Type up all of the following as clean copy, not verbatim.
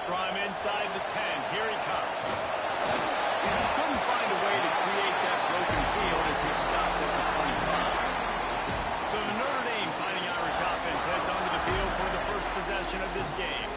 From inside the 10, here he comes. He couldn't find a way to create that broken field as he stopped at the 25. So the Notre Dame Fighting Irish offense heads onto the field for the first possession of this game.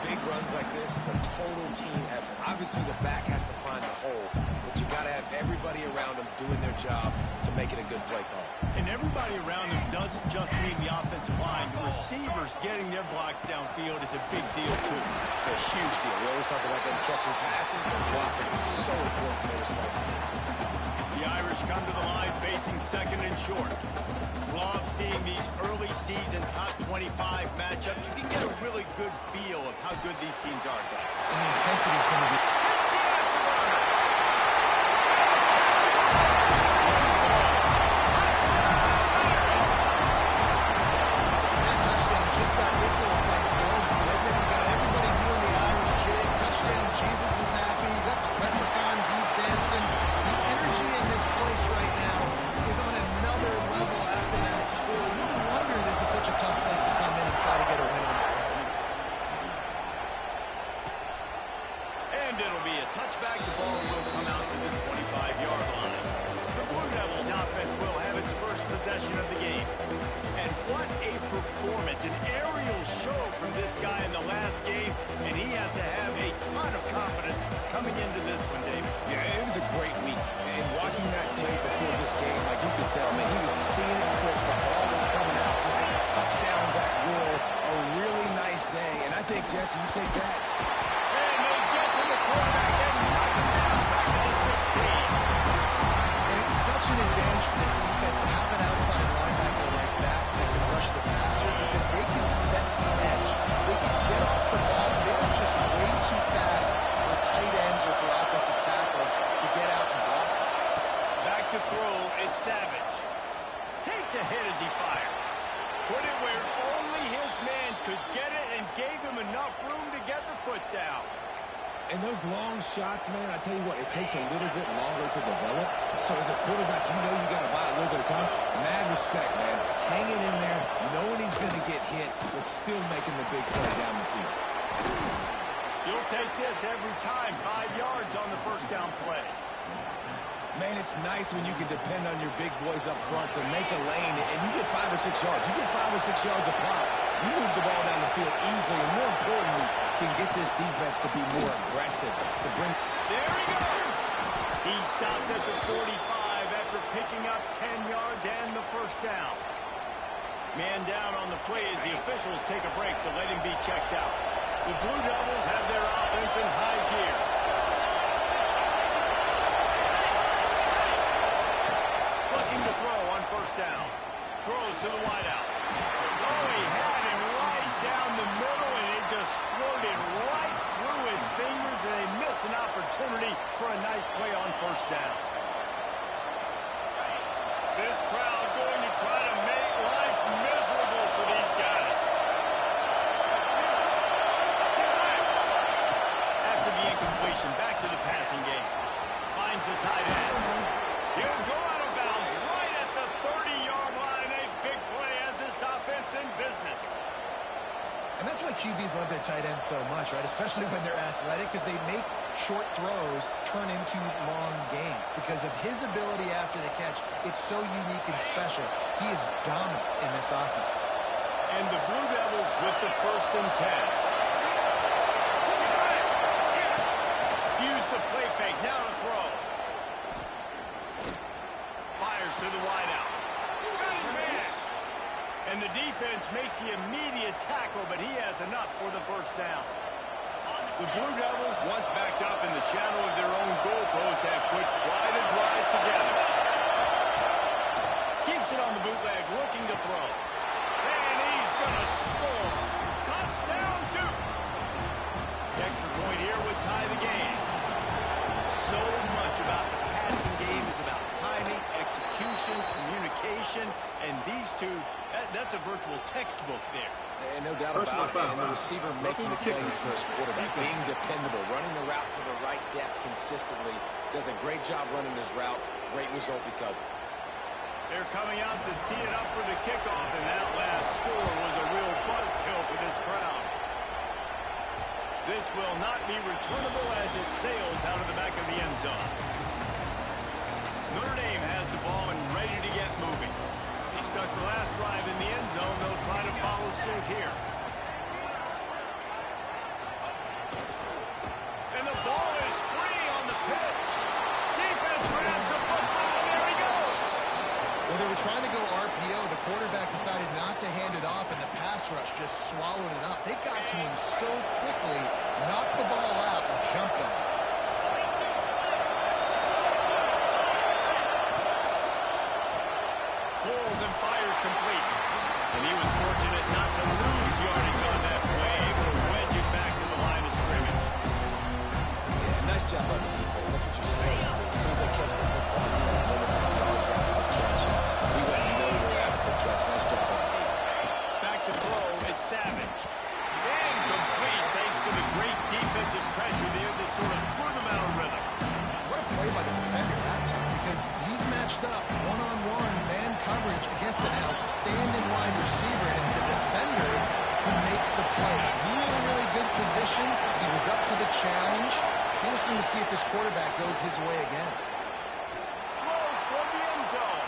Big runs like this is a total team effort. Obviously, the back has to find the hole, but you got to have everybody around them doing their job to make it a good play call. And everybody around them doesn't just mean the offensive line. The receivers getting their blocks downfield is a big deal, too. It's a huge deal. We always talk about them catching passes, but blocking is so important for their responsibilities. The Irish come to the line facing second and short. Love seeing these early season top 25 matchups. You can get a really good feel of how good these teams are, guys. And the intensity is going to be... That touchdown just got whistle place going. You got everybody doing the Irish jig. Touchdown, Jesus is happy. You got the leprechaun, he's dancing. The energy in this place right now is on another level after that score. No wonder this is such a tough place to come in and try to get a win on the road. And it'll be a touchback. The ball will come out to the 25-yard line. The Blue Devils offense will have its first possession of the game. And what a performance, an aerial show from this guy in the last game, and he has to have a ton of confidence coming into this one, Dave. Yeah, it was a great week. And watching that tape before this game, like you could tell, man, he was seeing it quick. The ball was coming out, just touchdowns at will. A really nice day. And I think, Jesse, you take that. And they get to the quarterback and knock him down back to the 16. And it's such an advantage for this defense to have an outside linebacker like that that can rush the passer because they can set the edge. They can get off the ball. They are just way too fast for tight ends or for offensive tackles to get out and block. Back to throw, it's Savage. Takes a hit as he fires. Put it where only his man could get it and gave him enough room to get the foot down. And those long shots, man, I tell you what, it takes a little bit longer to develop. So as a quarterback, you know you got to buy a little bit of time. Mad respect, man. Hanging in there, knowing he's going to get hit, but still making the big play down the field. You'll take this every time. 5 yards on the first down play. Man, it's nice when you can depend on your big boys up front to make a lane, and you get 5 or 6 yards. You get 5 or 6 yards a pop. You move the ball down the field easily, and more importantly, can get this defense to be more aggressive, to bring... There he goes! He stopped at the 45 after picking up 10 yards and the first down. Man down on the play as the officials take a break to let him be checked out. The Blue Devils have their offense in high gear. Looking to throw on first down. Throws to the wideout. Oh, he had him right down the middle, and it just squirted right through his fingers, and they miss an opportunity for a nice play on first down. This crowd going to try to make life miserable for these guys. After the incompletion, back to the passing game. Finds the tight end. He'll go out of bounds right at the 30-yard line. A big play as this offense in business. And that's why QBs love their tight ends so much, right? Especially when they're athletic, because they make short throws turn into long gains. Because of his ability after the catch, it's so unique and special. He is dominant in this offense. And the Blue Devils with the 1st and 10. Use the play fake, now to throw. Fires to the wideout. And the defense makes the immediate tackle, but he has enough for the first down. The Blue Devils, once backed up in the shadow of their own goalpost, have put quite a drive together. Keeps it on the bootleg, looking to throw. And he's going to score. Touchdown, Duke! extra point here would tie the game. So much about the passing game is about timing, execution, communication, and these two, that's a virtual textbook there. And no doubt about it. And the receiver making the plays for his quarterback, being dependable, running the route to the right depth consistently, does a great job running his route. Great result because of it. They're coming out to tee it up for the kickoff, and that last score was a real buzzkill for this crowd. This will not be returnable as it sails out of the back of the end zone. Notre Dame has the ball and ready to get moving. He stuck the last drive in the end zone. They'll try to follow suit here. And the ball is free on the pitch. Defense grabs the football, and there he goes. Well, they were trying to go RPO. The quarterback decided not to hand it off, and the pass rush just swallowed it up. They got to him so quickly, knocked the ball out, and jumped on it. Pulls and fires complete. And he was fortunate not to lose yardage on that play, able to wedge it back to the line of scrimmage. Yeah, nice job on the defense. That's what you're supposed to do. As soon as they catch the football, limit the yards after the catch. He went nowhere after the catch. Nice job on the defense. Back to throw, it's Savage. Incomplete thanks to the great defensive pressure there that sort of threw them out of rhythm. What a play by the defender that time, because he's matched up one-on-one man coverage against an outstanding wide receiver, and it's the defender who makes the play. Really, really good position. He was up to the challenge. Interesting to see if his quarterback goes his way again. Throws toward the end zone.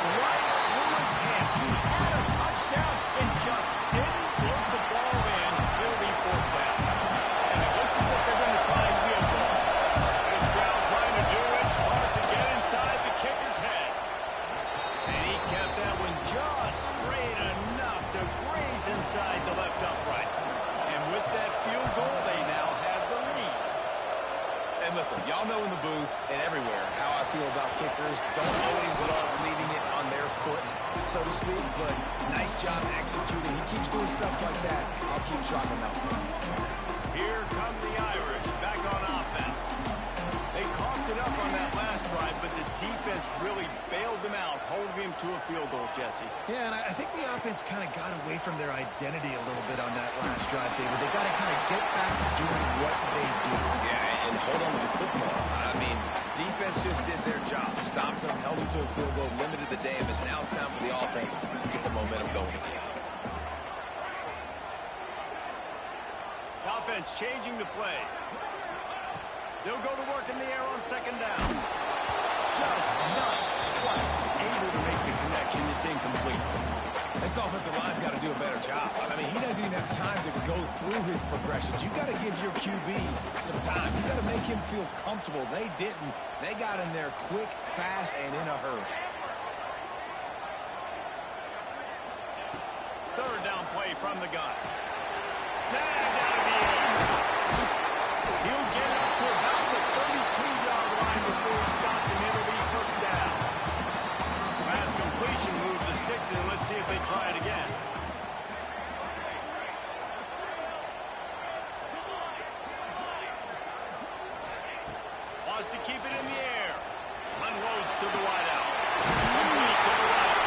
Right through his hands. He had a touchdown and just didn't put the ball in. It'll be fourth down. And it looks as if they're going to try a field goal. This crowd trying to do its part to get inside the kicker's head. And he kept that one just straight enough to graze inside the left upright. And with that field goal, they now have the lead. And listen, y'all know in the booth and everywhere how I feel about kickers. Don't always love leaving it on their foot, so to speak, but nice job executing. He keeps doing stuff like that. I'll keep chalking up to him. Here come the Irish back on offense. They coughed it up on that last drive, but the defense really bailed them out, holding him to a field goal, Jesse. Yeah, and I think the offense kind of got away from their identity a little bit on that last drive, David. They got to kind of get back to doing what they do. Yeah, and hold on to the football. I mean, defense just did their job. Stopped them, held them to a field goal, limited the damage. Now it's time for the offense to get the momentum going again. Offense changing the play. They'll go to work in the air on second down. Just not quite able to make the connection. It's incomplete. This offensive line's got to do a better job. I mean, he doesn't even have time to go through his progressions. You got to give your QB some time. You got to make him feel comfortable. They didn't. They got in there quick, fast, and in a hurry. Third down play from the gun. Snagged out of the air. He'll get up to about the 32-yard line before he stopped, and it'll be first down. Pass completion moved the sticks in. Let's see if they try it again. Wants to keep it in the air. Unloads to the wideout. Complete to the right.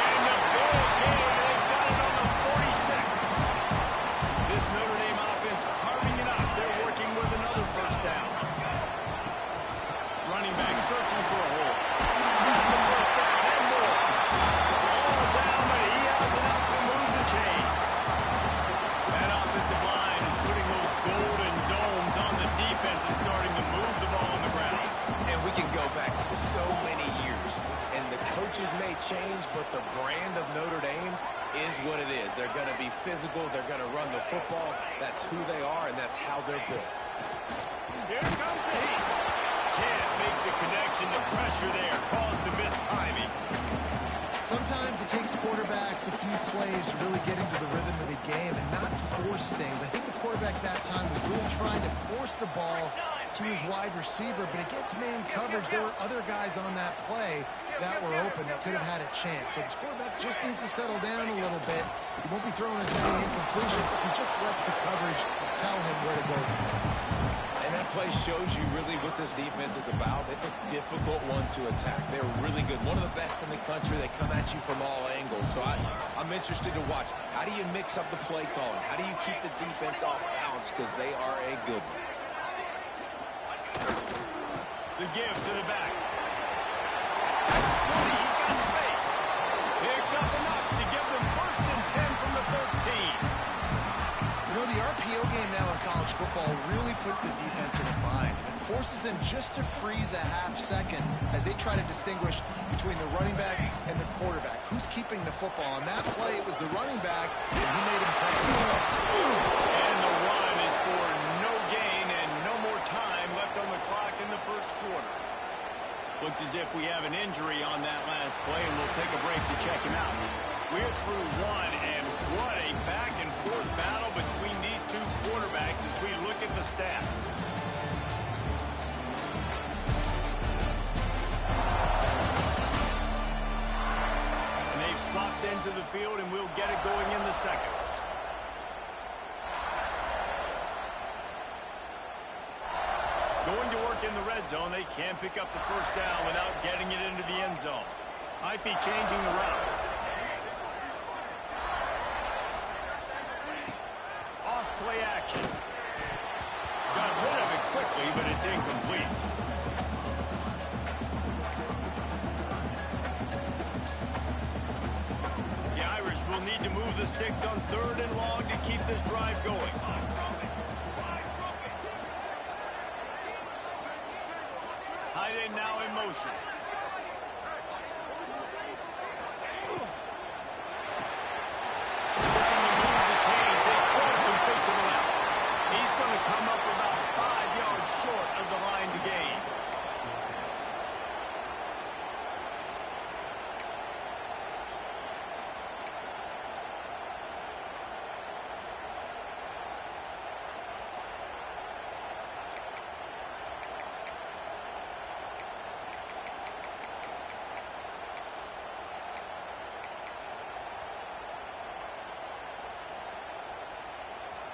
And the big game. They've got it on the 46. This Notre Dame offense carving it up. They're working with another first down. Running back searching for a hole. The first down and more. All down, but he has enough to move the chains. That offensive line is putting those golden domes on the defense and starting to move the ball on the ground. And we can go back so many years, and the coaches may change, but the brand of Notre Dame is what it is. They're going to be physical. They're going to run the football. That's who they are, and that's how they're built. Here comes the heat. Can't make the connection. The pressure there caused the missed timing. Sometimes it takes quarterbacks a few plays to really get into the rhythm of the game and not force things. I think the quarterback that time was really trying to force the ball to his wide receiver, but against man coverage, there were other guys on that play that were open that could have had a chance. So this quarterback just needs to settle down a little bit. He won't be throwing as many incompletions. He just lets the coverage tell him where to go. And that play shows you really what this defense is about. It's a difficult one to attack. They're really good. One of the best in the country. They come at you from all angles. So I'm interested to watch. How do you mix up the play calling? How do you keep the defense off balance? Because they are a good one. The give to the back. That's 20. He's got space. Picks up enough to give them 1st and 10 from the 13. You know, the RPO game now in college football really puts the defense in a bind. It forces them just to freeze a half second as they try to distinguish between the running back and the quarterback. Who's keeping the football? On that play, it was the running back, and he made him pay. And the run is for no gain and no more time left on the clock in the 1st quarter. Looks as if we have an injury on that last play, and we'll take a break to check him out. We're through one, and what a back-and-forth battle between these two quarterbacks as we look at the stats. And they've swapped into the field, and we'll get it going in the second. Going to work in the red zone, they can't pick up the 1st down without getting it into the end zone. Might be changing the route. Play action. Got rid of it quickly, but it's incomplete. The Irish will need to move the sticks on 3rd and long to keep this drive going. Tight end now in motion. He's going to come up about 5 yards short of the line to gain.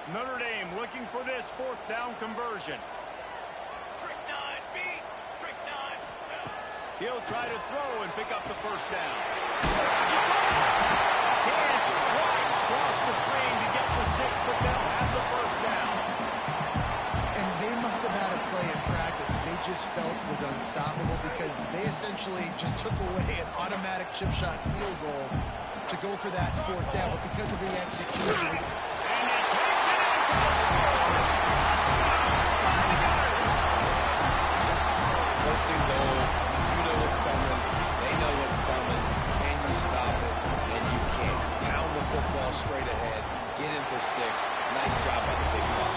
Notre Dame looking for this 4th down conversion. Trick 9, B. Trick 9. He'll try to throw and pick up the 1st down. Can't quite cross the plane to get the 6, but they'll have the 1st down. And they must have had a play in practice that they just felt was unstoppable because they essentially just took away an automatic chip shot field goal to go for that 4th down. But because of the execution, First and goal. You know what's coming. They know what's coming. Can you stop it? And you can't. Pound the football straight ahead. Get in for 6. Nice job by the big guy.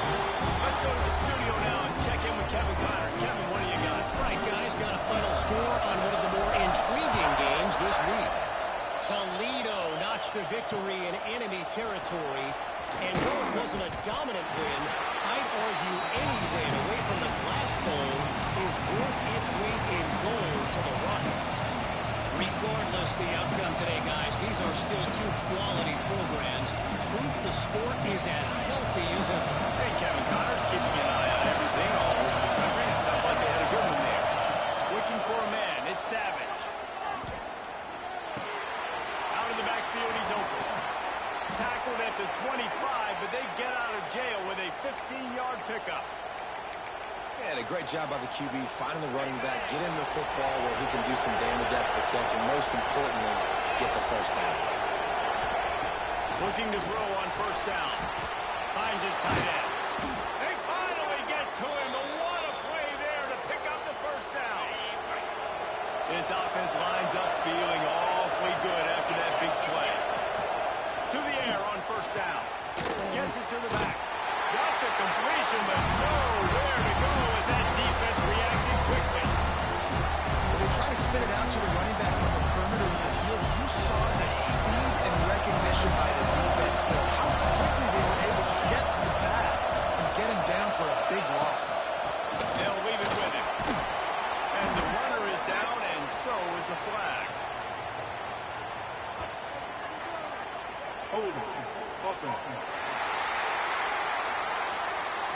Let's go to the studio now and check in with Kevin Connors. Kevin, what do you got? Right, guys, got a final score on one of the more intriguing games this week. Toledo notched a victory in enemy territory. And though it wasn't a dominant win, I'd argue any win away from the Glass Bowl is worth its weight in gold to the Rockets. Regardless the outcome today, guys, these are still 2 quality programs. Proof the sport is as healthy as ever. Hey, Kevin Connors keeping an eye on everything all over the country. It sounds like they had a good one there. Looking for a man. It's Savage. Out of the backfield, he's open. Tackled at the 25, but they get out of jail with a 15-yard pickup. And a great job by the QB finding the running back, get him the football where he can do some damage after the catch, and most importantly, get the 1st down. Looking to throw on 1st down. Finds his tight end. They finally get to him, and what a play there to pick up the 1st down. This offense lines up feeling awfully good after that big play. To the air on 1st down. Gets it to the back. Got the completion, but nowhere to go as that defense reacted quickly. when they try to spin it out to the running back from the perimeter of the field, you saw the speed and recognition by the defense, though. How quickly they were able to get to the back and get him down for a big loss. They'll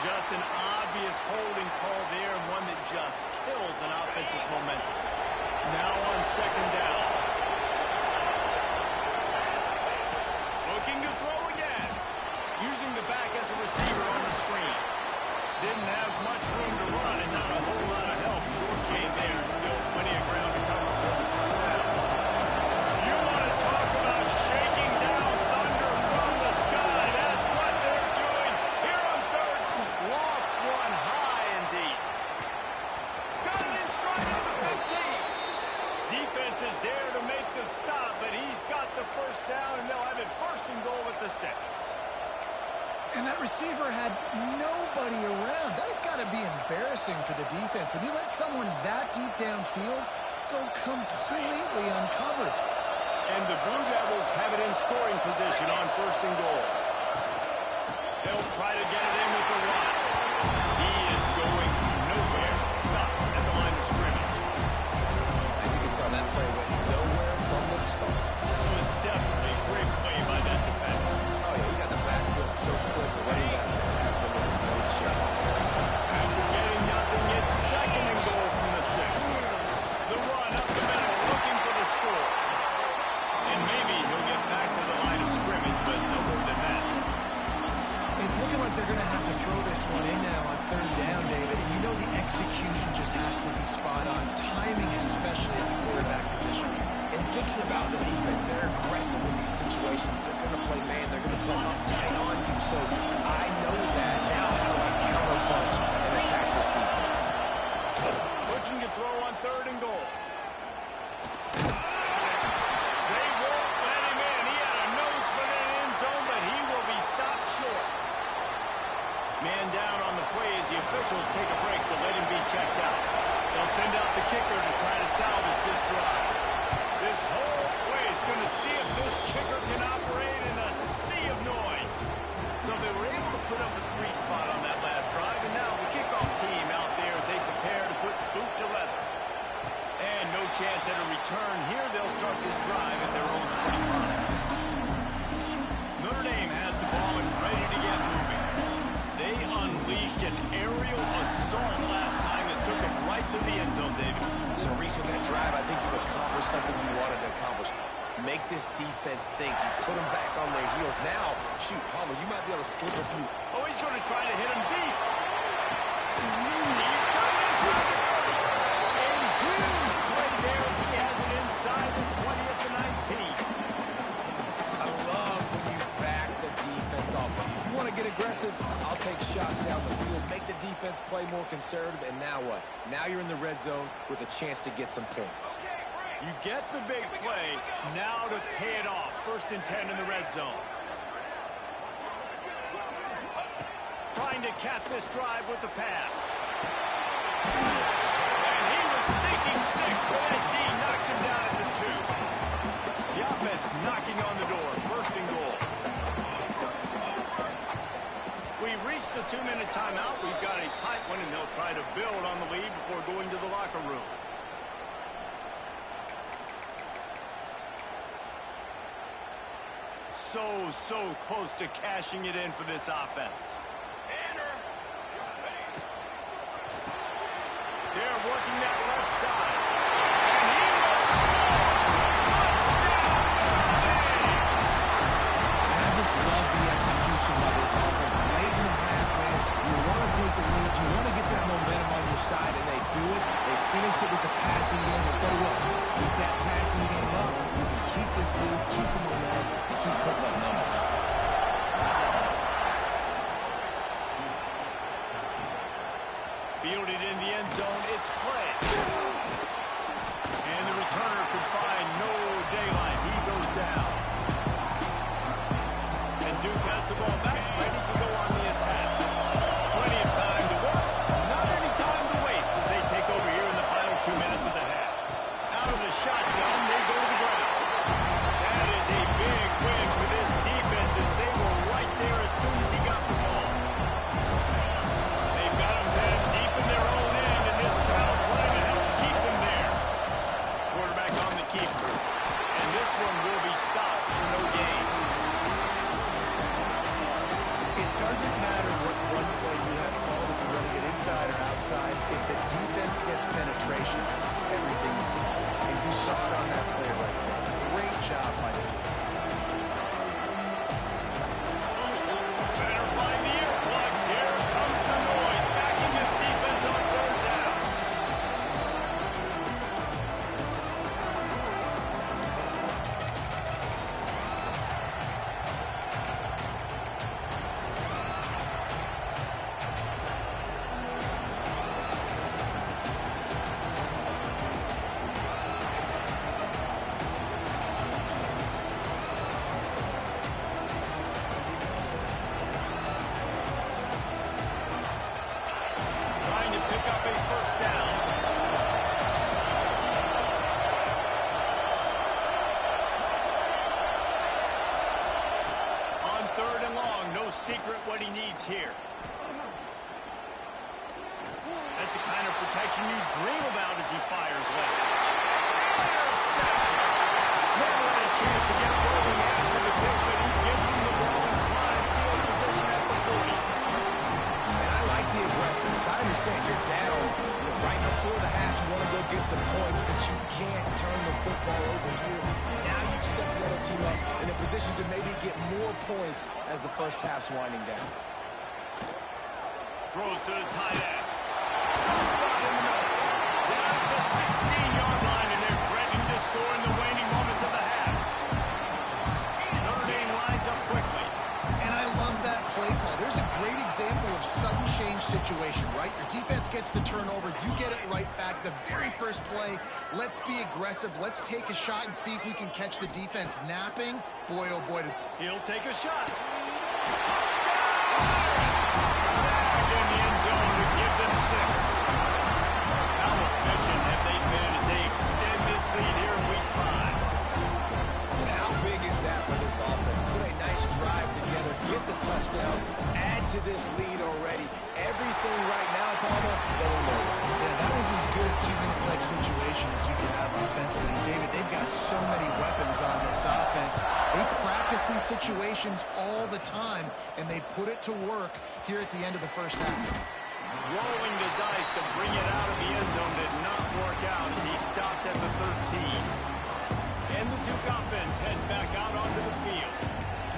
Just an obvious holding call there, and one that just kills an offense's momentum. Now on second down. Looking to throw again. Using the back as a receiver on the screen. Didn't have much room to run and not a whole lot of help. Short gain there and still plenty of ground to cover for the first down. You want to talk about shaking down thunder from the sky. That's what they're doing here on third. Lofts one high and deep. Got it in stride of the 15. Defense is there to make the stop, but he's got the first down, and they'll have it first and goal at the 6. And that receiver had nobody around. That has got to be embarrassing for the defense. When you let someone that deep downfield go completely uncovered. And the Blue Devils have it in scoring position on first and goal. They'll try to get it in with the run. He is going nowhere. Stop at the line of scrimmage. And you can tell that play went nowhere from the start. It was definitely a great play by that defender. Oh, yeah, he got the backfield so quick. The running back had absolutely no chance. After getting nothing, it's second and goal from the 6. The run up the middle, looking for the score. And maybe he'll get back to the line of scrimmage, but no more than that. It's looking like they're going to have to throw this one in now on third down, David. And you know the execution just has to be spot on. Timing, especially at the quarterback position. And thinking about the defense, they're aggressive in these situations. They're going to play man. They're going to play up tight on you. So I know that. Now how do I counterpunch and attack this defense? Looking to throw on third and goal. They won't let him in. He had a nose for the end zone, but he will be stopped short. Man down on the play as the officials take a break to let him be checked out. They'll send out the kicker to try to salvage this drive. This whole play is going to see if this kicker can operate in a sea of noise. So they were able to put up a 3 spot on that last drive, and now the kickoff team out there as they prepare to put boot to leather. And no chance at a return here. They'll start this drive at their own 25. Notre Dame has the ball and ready to get moving. They unleashed an aerial assault last time that took them right to the end zone, David. So, Reese, with that drive, I think you've accomplished something you wanted to accomplish. Make this defense think. You put them back on their heels. Now, shoot, Palmer, you might be able to slip a few. Oh, he's going to try to hit him deep. He's got it inside the 30. A huge play there as he has it inside the 20 at the 19. I love when you back the defense off. If you want to get aggressive, I'll take shots down the field. Make the defense play more conservative. And now what? Now you're in the red zone with a chance to get some points. You get the big play, now to pay it off. First and 10 in the red zone. Trying to cap this drive with the pass. And he was thinking 6, but that D knocks him down at the 2. The offense knocking on the door. First and goal. We reached the 2-minute timeout. We've got a tight one, and they'll try to build on the lead before going to the locker room. So close to cashing it in for this offense. They're working that left side. And he will score! Touchdown! And I just love the execution by this offense. Late in the half, man, you want to take the lead. You want to get that momentum on your side, and they do it. They finish it with the passing game. And tell you what, keep that passing game up. You can keep this lead, keep the momentum, and keep putting up numbers. Fielded in the end zone, it's Clay. And the returner could find no daylight. He goes down. And Duke has the ball back, ready to go on the attack. Plenty of time to work, not any time to waste as they take over here in the final 2 minutes of the half. Out of the shotgun, they go to the ground. That is a big win for this defense as they were right there as soon as he got the ball. They've got him dead deep in their own end, and this crowd trying to help keep them there. Quarterback on the keeper. And this one will be stopped for no gain. doesn't matter what run play you have called, if you're running it inside or outside, if the defense gets penetration, everything is equal. And you saw it on that play right there. Great job by the defense. Better find the earplugs. Here comes the noise. Backing this defense on third down. Trying to pick up a first down. On third and long, no secret what he needs here. That's the kind of protection you dream about as he fires left. Intercepted. Never had a chance to get rolling after the pick, but he gives him the ball in prime field position at the 40. And I like the aggressiveness. I understand you're down, right before the half. You want to go get some points, but you can't turn the football over here. Now you've set the other team up in a position to maybe get more points as the first half's winding down. Throws to the tight end. Tough spot in the middle. Down at the 16-yard line, and they're threatening to score in the waning moments of the half. Notre Dame lines up quickly. And I love that play call. There's a great example of sudden change situation, right? Your defense gets the turnover. You get it right back. The very first play, let's be aggressive. Let's take a shot and see if we can catch the defense napping. Boy, oh boy. He'll take a shot. Tagged in the end zone to give them 6. How efficient have they been as they extend this lead here in week 5? And how big is that for this offense? Put a nice drive together, get the touchdown, add to this lead already. Everything right now, Palmer, going nowhere. Yeah, that was as good a 2-minute type situation as you could have offensively. And David, they've got so many weapons on this offense. They practice these situations all the time, and they put it to work here at the end of the first half. Rolling the dice to bring it out of the end zone did not work out as he stopped at the 13. And the Duke offense heads back out onto the field.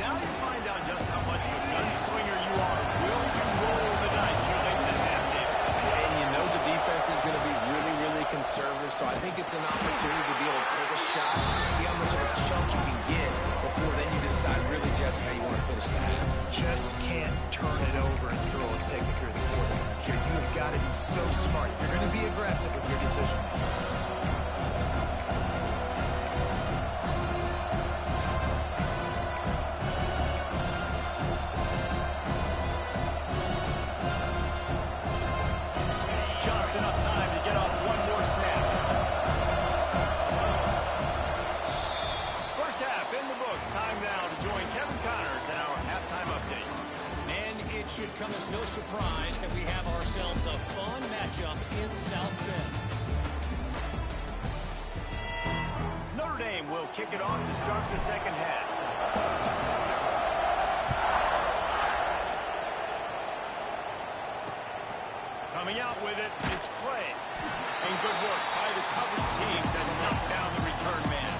Now you find out just how much of a gunslinger you are. Will you roll the dice here late in the half, David? And you know the defense is going to be really, really conservative, so I think it's an opportunity to be able to take a shot, see how much of a chunk you can get before then you decide really just how you want to finish the half. Just can't turn it over and throw a pick if you're the quarterback here. You have got to be so smart. You're going to be aggressive with your decision. Just enough time to get off one more snap. First half in the books. Time now to join Kevin Connors in our halftime update. And it should come as no surprise that we have ourselves a fun matchup in South Bend. Notre Dame will kick it off to start the second half. Coming out with it, it's Clay. And good work by the coverage team to knock down the return man.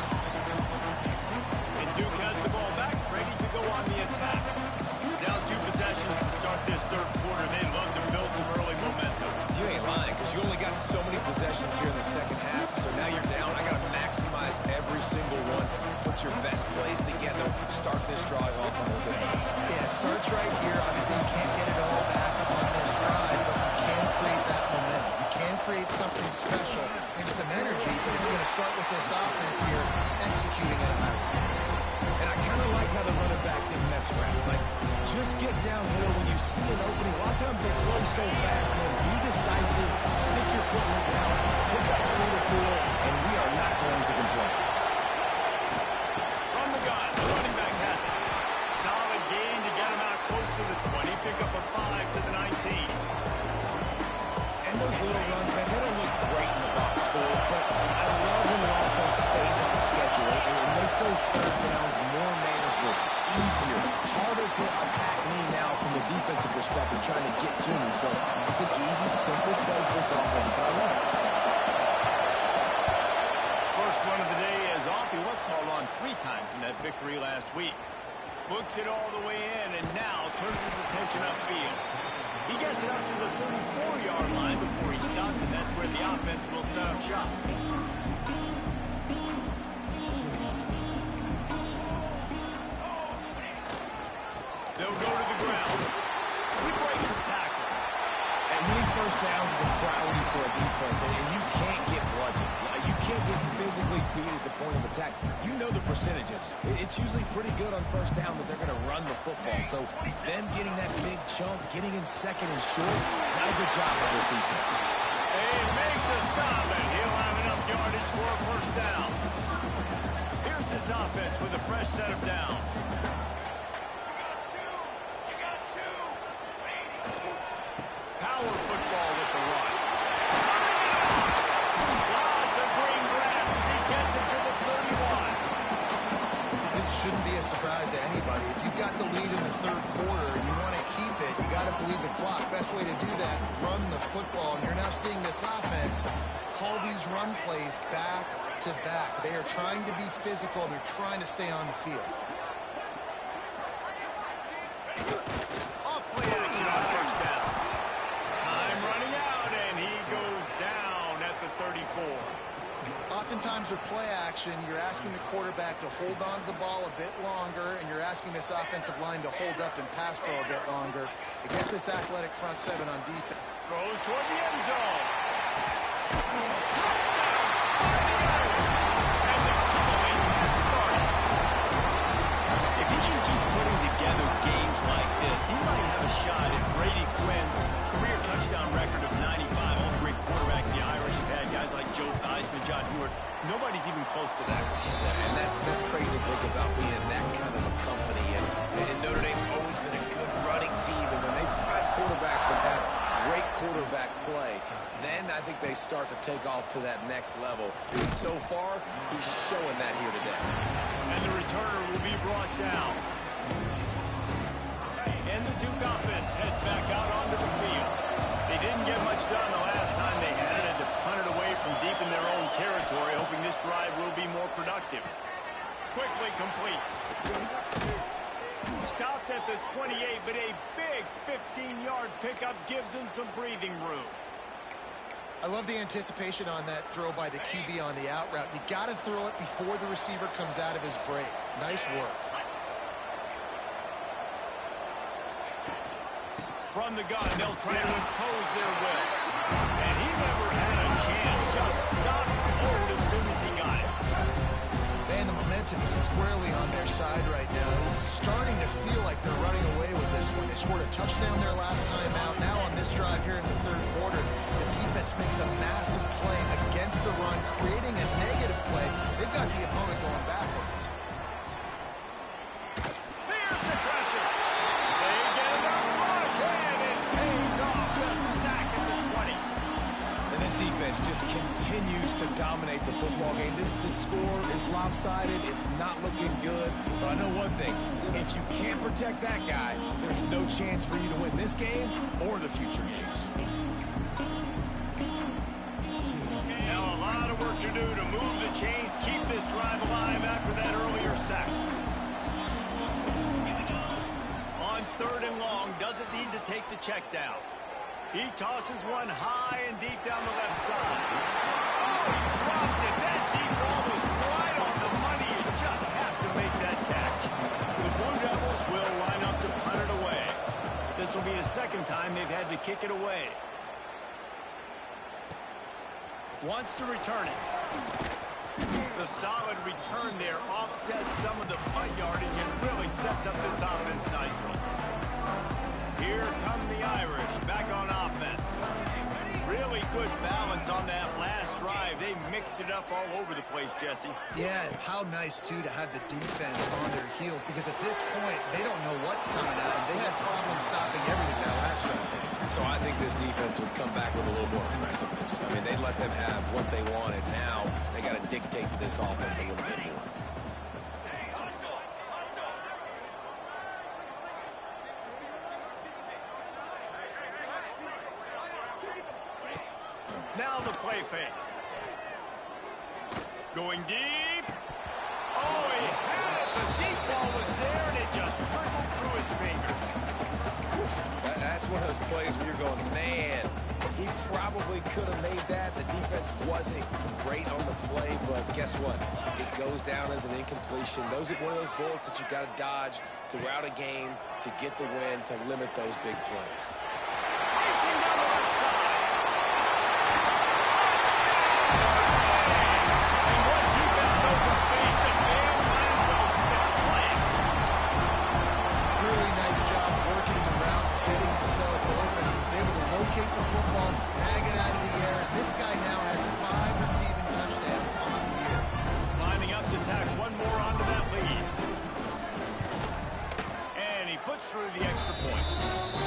And Duke has the ball back, ready to go on the attack. Down 2 possessions to start this third quarter. They'd love to build some early momentum. You ain't lying, because you only got so many possessions here in the second half, so now you're down. I got to maximize every single one. Put your best plays together. Start this drive off on a good note. Yeah, it starts right here. Obviously, you can't get it all back on this drive, but you can create that momentum. You can create something special and some energy, but it's going to start with this offense here executing at a high rate. And I kind of like how the running back didn't mess around. Like, just get downhill when you see an opening. A lot of times they close so fast, man. Be decisive. Stick your foot in the ground. Hit that 3 to 4, and we are not going to complain. From the gun, the running back has it. Solid gain to get him out close to the 20. Pick up a 5 to the 19. And those little runs, man, they don't look great in the box score, but I love when the offense stays on schedule, and it makes those third downs more manageable, easier, harder to attack me now from the defense defensive perspective trying to get to me. So it's an easy, simple play for this offense, but I love it. First run of the day is off. He was called on 3 times in that victory last week. Books it all the way in and now turns his attention upfield. He gets it up to the 34-yard line before he stopped, and that's where the offense will set up shop. They'll go to the ground. He breaks the tackle. And winning first downs is a priority for a defense, and you can't get bludgeoned. You can't get physically beat at the point of attack. You know the percentages. It's usually pretty good on first down that they're going to run the football. So them getting that big chunk, getting in second and short, not a good job by this defense. They make the stop, and he'll have enough yardage for a first down. Here's this offense with a fresh set of downs. Power football with the run. Lots of green grass as he gets it to the 31. This shouldn't be a surprise to anybody. If you've got the lead in the third quarter and you want to keep it, you got to bleed the clock. Best way to do that, run the football. And you're now seeing this offense call these run plays back to back. They are trying to be physical, and they're trying to stay on the field. Off play action on first down. Time running out, and he goes down at the 34. Oftentimes with play action, you're asking the quarterback to hold on to the ball a bit longer, and you're asking this offensive line to hold up and pass pro a bit longer against this athletic front seven on defense. Throws toward the end zone. And the killing has started. If he can keep putting together games like this, he might have a shot at Brady Quinn's career touchdown record of 95. All the great quarterbacks the Irish have had, guys like Joe Theismann, John Hewart. Nobody's even close to that. And that's crazy to think about being that kind of a company. And Notre Dame's always been a good running team. And when they find quarterbacks and have great quarterback play, then I think they start to take off to that next level. And so far, he's showing that here today. And the returner will be brought down. And the Duke offense heads back out onto the field. They didn't get much done the last time they had it to punt it away from deep in their own territory, hoping this drive will be more productive. Quickly complete. Stopped at the 28, but a big 15-yard pickup gives him some breathing room. I love the anticipation on that throw by the QB on the out route. You got to throw it before the receiver comes out of his break. Nice work. From the gun, they'll try to impose their will. And he never had a chance. Just stopped cold as soon as he got it. Man, the momentum is squarely on their side right now. It's starting to feel like they're running away with this one. They scored a touchdown their last time out. Now on this drive here in the third quarter, the defense makes a massive play against the run, creating a negative play. They've got the opponent going backwards. There's the pressure. They get enough rush, and it pays off. The sack at the 20. And this defense just continues to dominate the football game. This score is lopsided. It's not looking good. But I know one thing. If you can't protect that guy, there's no chance for you to win this game or the future games. Now a lot of work to do to move the chains, keep this drive alive after that earlier sack. On third and long, doesn't need to take the check down. He tosses one high and deep down the left side. Oh, he dropped it. That deep ball was right on the money. You just have to make that catch. The Blue Devils will line up to punt it away. This will be the second time they've had to kick it away. Wants to return it. The solid return there offsets some of the punt yardage and really sets up this offense nicely. Here come the Irish back on offense. Really good balance on that last drive. They mixed it up all over the place, Jesse. Yeah, and how nice, too, to have the defense on their heels, because at this point, they don't know what's coming at them. They had problems stopping everything that last drive. So I think this defense would come back with a little more aggressiveness. I mean, they let them have what they wanted. Now they got to dictate to this offense a little bit more. Now the play fake. Going deep. Oh, he had it. The deep ball was there, and it just trickled through his fingers. That's one of those plays where you're going, man, he probably could have made that. The defense wasn't great on the play, but guess what? It goes down as an incompletion. Those are one of those bullets that you got to dodge throughout a game to get the win, to limit those big plays. Racing down the left side. And once he found open space, the man might as well stop playing. Really nice job working the route, getting himself open. He was able to locate the football, snag it out of the air. And this guy now has 5 receiving touchdowns on the year. Lining up to tack one more onto that lead. And he puts through the extra point.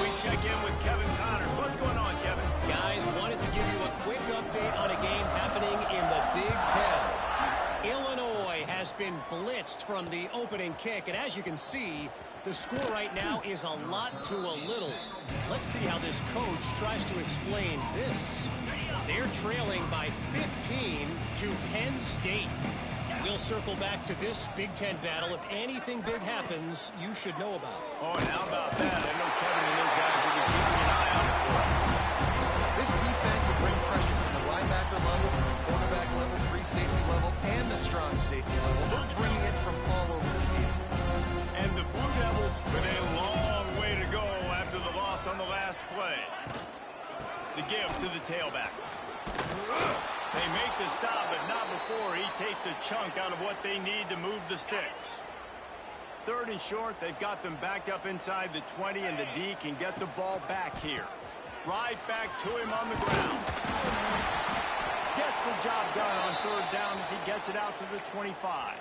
We check in with Kevin Connors. What's going on, Kevin? Guys, wanted to give you a quick update on a game happening in the Big Ten. Illinois has been blitzed from the opening kick, and as you can see, the score right now is a lot to a little. Let's see how this coach tries to explain this. They're trailing by 15 to Penn State. We'll circle back to this Big Ten battle. If anything big happens, you should know about it. Oh, and how about that? I know Kevin and those guys will be keeping an eye on it for us. This defense will bring pressure from the linebacker level, from the quarterback level, free safety level, and the strong safety level. They're bringing it from all over the field. And the Blue Devils with a long way to go after the loss on the last play. The give to the tailback. They make the stop, but not before he takes a chunk out of what they need to move the sticks. 3rd and short, they've got them backed up inside the 20, and the D can get the ball back here. Right back to him on the ground. Gets the job done on 3rd down as he gets it out to the 25.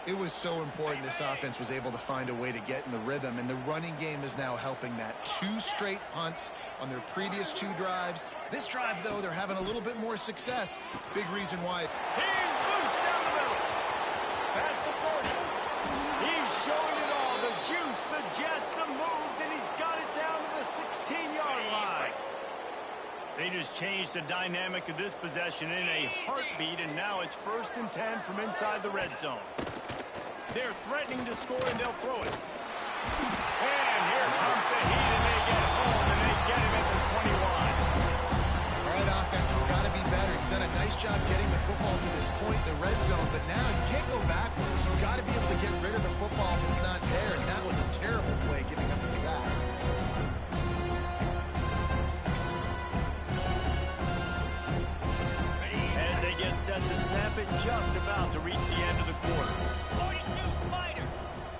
It was so important this offense was able to find a way to get in the rhythm, and the running game is now helping that. 2 straight punts on their previous 2 drives. This drive, though, they're having a little bit more success. Big reason why. He's loose down the middle. Past the 40. He's showing it all. The juice, the jets, the moves, and he's got it down to the 16-yard line. They just changed the dynamic of this possession in a heartbeat, and now it's 1st and 10 from inside the red zone. They're threatening to score, and they'll throw it. And here comes the heat, and they get home, and they get him at the 21. All right, offense has got to be better. You've done a nice job getting the football to this point in the red zone, but now you can't go backwards. You've got to be able to get rid of the football if it's not there, and that was a terrible play, giving up the sack. As they get set to snap it, just about to reach the end of the quarter. 42 Spider.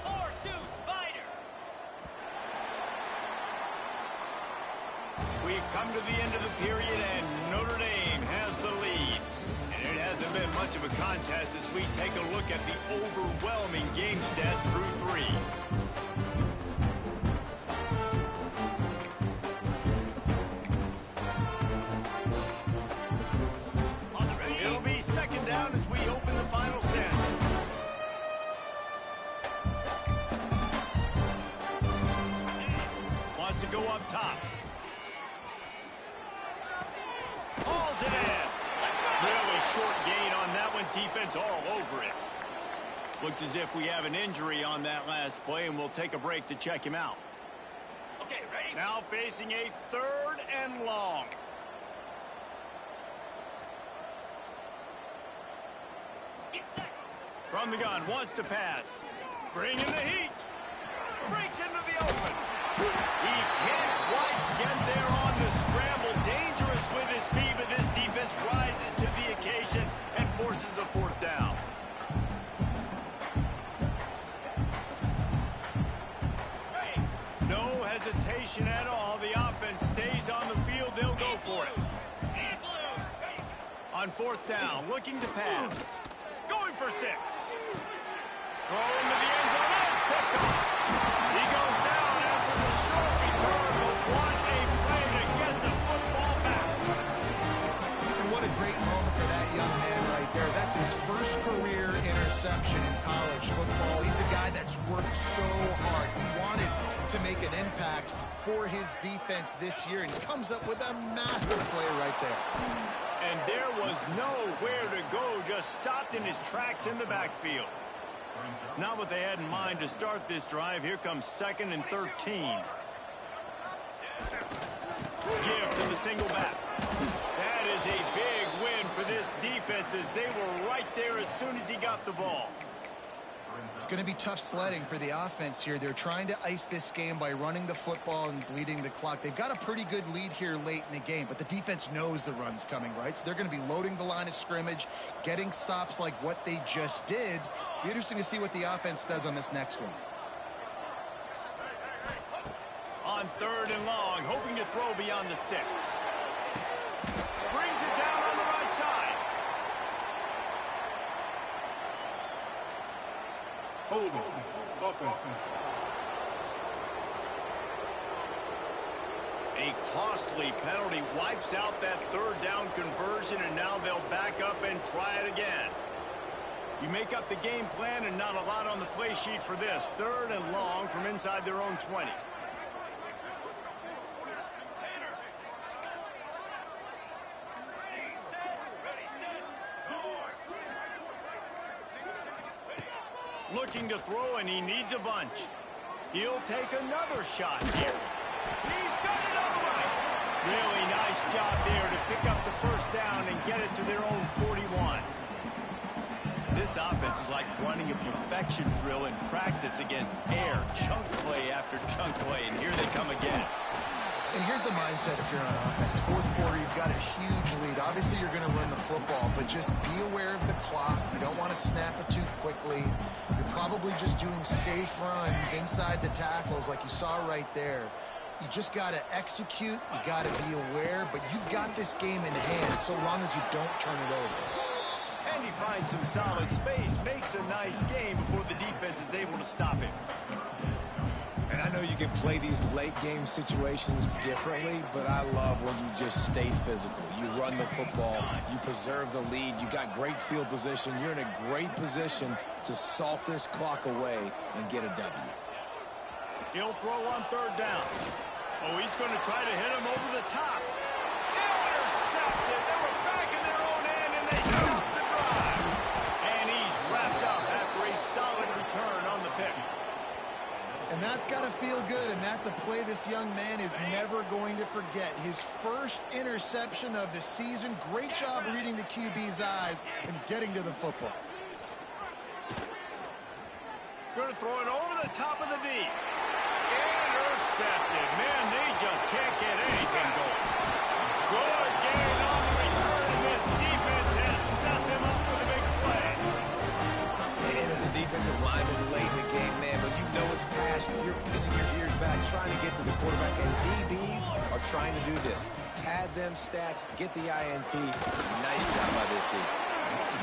4-2 Spider. We've come to the end of the period, and Notre Dame has the lead. And it hasn't been much of a contest as we take a look at the overwhelming game stats through 3. It'll be 2nd down as we open the final stanza. Wants to go up top. Hauls it in. Really short gain on that one. Defense all over it. Looks as if we have an injury on that last play, and we'll take a break to check him out. Okay, ready? Now facing a 3rd and long. Get set. From the gun, wants to pass. Bring in the heat. Breaks into the open. He can't quite get there on the scramble. Dangerous with his feet, but this defense rises to the occasion and forces a 4th down. Ready. No hesitation at all. The offense stays on the field. They'll go for it. And blue. Ready. On 4th down, looking to pass. Going for 6. Throw into the end zone. It's picked off. He goes down after the short return, but what a play to get the football back. And what a great moment for that young man right there. That's his first career interception in college football. He's a guy that's worked so hard. He wanted to make an impact for his defense this year, and he comes up with a massive play right there. And there was nowhere to go, just stopped in his tracks in the backfield. Not what they had in mind to start this drive. Here comes 2nd and 13. Give to the single back. That is a big win for this defense as they were right there as soon as he got the ball. It's going to be tough sledding for the offense here. They're trying to ice this game by running the football and bleeding the clock. They've got a pretty good lead here late in the game, but the defense knows the run's coming, right? So they're going to be loading the line of scrimmage, getting stops like what they just did. Be interesting to see what the offense does on this next one. On 3rd and long, hoping to throw beyond the sticks. Brings it down on the right side. Hold on. Offense. A costly penalty wipes out that 3rd down conversion, and now they'll back up and try it again. You make up the game plan and not a lot on the play sheet for this. 3rd and long from inside their own 20. Looking to throw, and he needs a bunch. He'll take another shot here. He's got it all right. Really nice job there to pick up the 1st down and get it to their own 41. This offense is like running a perfection drill in practice against air. Chunk play after chunk play, and here they come again. And here's the mindset if you're on offense. 4th quarter, you've got a huge lead. Obviously, you're going to run the football, but just be aware of the clock. You don't want to snap it too quickly. You're probably just doing safe runs inside the tackles like you saw right there. You just got to execute. You got to be aware, but you've got this game in hand so long as you don't turn it over. And he finds some solid space, makes a nice game before the defense is able to stop him. And I know you can play these late game situations differently, but I love when you just stay physical. You run the football, you preserve the lead, you got great field position, you're in a great position to salt this clock away and get a W. He'll throw on 3rd down. Oh, he's going to try to hit him over the top. Intercepted. They were back in their own end, and they stopped the drive. And he's wrapped up after a solid return on the pick. And that's got to feel good, and that's a play this young man is never going to forget. His 1st interception of the season. Great job reading the QB's eyes and getting to the football. Going to throw it over the top of the D. Intercepted. Man, they just can't get anything going. Good gain on the return, and this defense has set them up with a big play. And as a defensive lineman late in the game, man, when you know it's past, you're pinning your ears back, trying to get to the quarterback, and DBs are trying to do this. Pad them stats, get the INT. Nice job by this dude.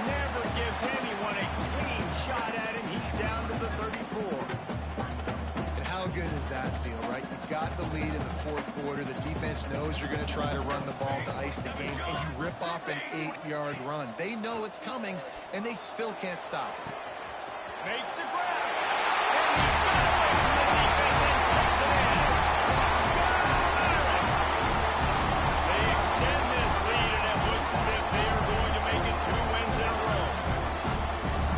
Never gives anyone a clean shot at him. He's down to the 34. And how good does that feel, right? You've got the lead in the 4th quarter. The defense knows you're going to try to run the ball to ice the game, and you rip off an 8-yard run. They know it's coming, and they still can't stop. Makes the grab. And he got away from the defense and takes it in. They extend this lead, and it looks as if they are going to make it 2 wins in a row.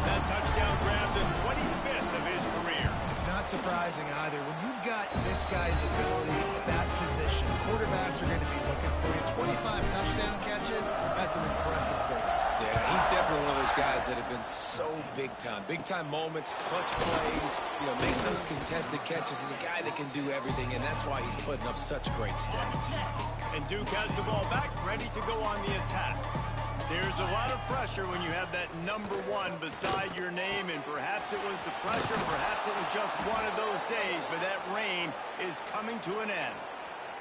That touchdown grabbed the 25th of his career. Not surprising either. When you've got this guy's ability at that position, quarterbacks are going to be looking for you. 25 touchdown catches, that's an impressive figure. Yeah, he's definitely one of those guys that have been so big time. Big time moments, clutch plays, makes those contested catches. He's a guy that can do everything, and that's why he's putting up such great stats. And Duke has the ball back, ready to go on the attack. There's a lot of pressure when you have that number 1 beside your name, and perhaps it was the pressure, perhaps it was just one of those days, but that reign is coming to an end.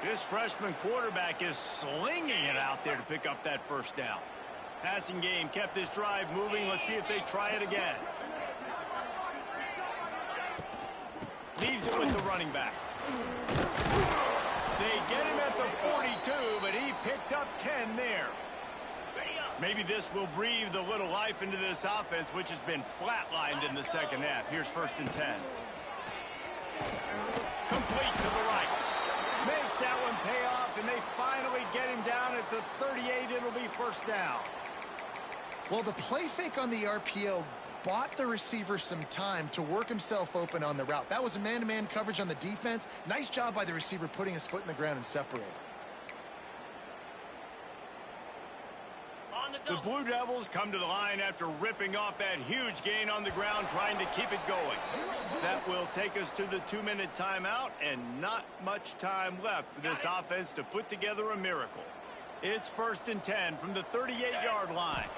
This freshman quarterback is slinging it out there to pick up that 1st down. Passing game kept this drive moving. Let's see if they try it again. Leaves it with the running back. They get him at the 42, but he picked up 10 there. Maybe this will breathe a little life into this offense, which has been flatlined in the 2nd half. Here's 1st and 10. Complete to the right. finally get him down at the 38. It'll be first down. Well, the play fake on the RPO bought the receiver some time to work himself open on the route. That was a man-to-man coverage on the defense. Nice job by the receiver putting his foot in the ground and separating. The Blue Devils come to the line after ripping off that huge gain on the ground, trying to keep it going. That will take us to the 2-minute timeout, and not much time left for this offense to put together a miracle. It's 1st and 10 from the 38-yard line.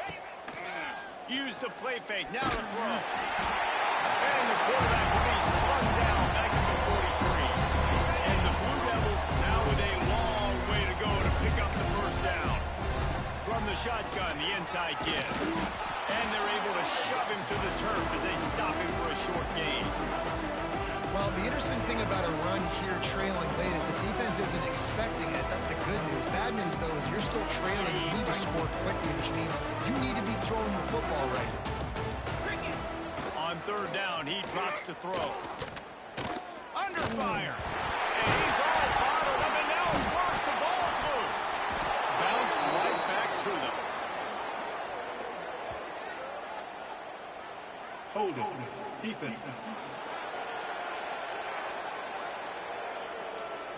Use the play fake, now to throw. And the quarterback will be slung down back at the 43. And the Blue Devils now with a long way to go to pick up the first down. From the shotgun, the inside give. And they're able to shove him to the turf as they stop him for a short gain. Well, the interesting thing about a run here trailing late is the defense isn't expecting it. That's the good news. Bad news, though, is you're still trailing. You need to score quickly, which means you need to be throwing the football right. On 3rd down, he drops to throw. Under fire. And he's all bottled up, and now it's worse. The ball's loose. Bounced right back to them. Hold it. Defense.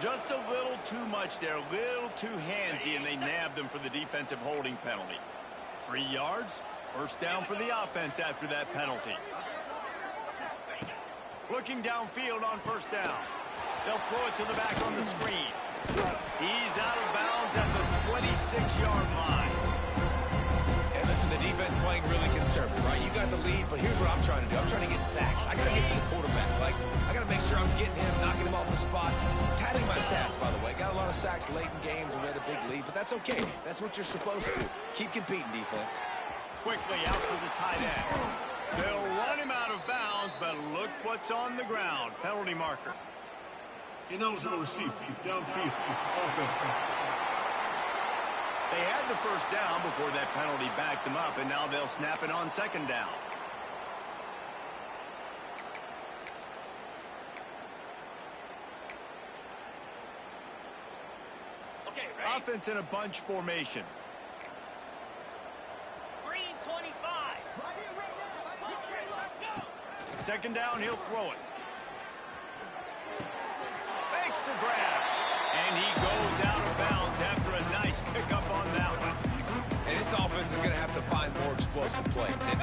Just a little too much there, a little too handsy, and they nabbed them for the defensive holding penalty. 3 yards, first down for the offense after that penalty. Looking downfield on 1st down. They'll throw it to the back on the screen. He's out of bounds at the 26-yard line. And listen, the defense playing really conservative, right? You got the lead, but here's what I'm trying to do. I'm trying to get sacks. I got to get to the quarterback. Like, I got to make sure I'm getting him, knocking him off the spot. Padding my stats, by the way. Got a lot of sacks late in games and we had a big lead, but that's okay. That's what you're supposed to do. Keep competing, defense. Quickly out to the tight end. They'll run him out of bounds, but look what's on the ground. Penalty marker. Ineligible receiver. Downfield. Offense. They had the first down before that penalty backed them up, and now they'll snap it on 2nd down. Okay, ready? Offense in a bunch formation. Green 25. Go. 2nd down, he'll throw it. Fakes to grab. And he goes out of bounds after a nice pickup on that one. And this offense is going to have to find more explosive plays. And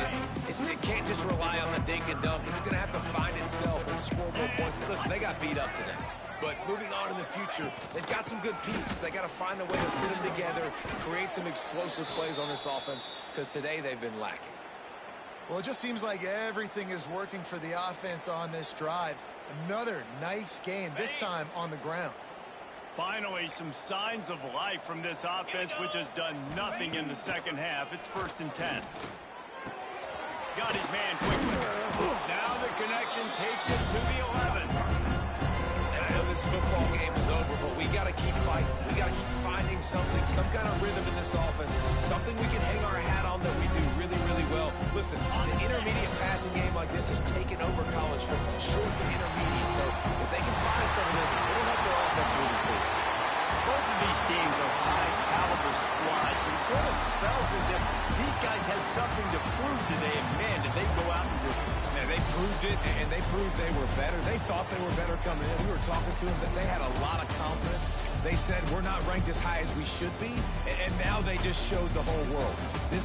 it can't just rely on the dink and dunk. It's going to have to find itself and score more points. Listen, they got beat up today. But moving on in the future, they've got some good pieces. They got to find a way to put them together, create some explosive plays on this offense, because today they've been lacking. Well, it just seems like everything is working for the offense on this drive. Another nice game, this time on the ground. Finally, some signs of life from this offense, which has done nothing in the 2nd half. It's 1st and 10. Got his man quickly. Now the connection takes it to the 11. And I know this football game is over, but we got to keep fighting. We got to keep finding something, some kind of rhythm in this offense, something we can hang our hat on that we do really, really well. Listen, the intermediate passing game like this has taken over college football, short to intermediate. So if they can find some of this, it'll help their offense moving forward. Both of these teams are high-caliber squads, and sort of felt as if these guys had something to prove today. And man, did they go out and do it. Man, they proved it, and they proved they were better. They thought they were better coming in. We were talking to them, but they had a lot of confidence. They said, we're not ranked as high as we should be, and now they just showed the whole world. This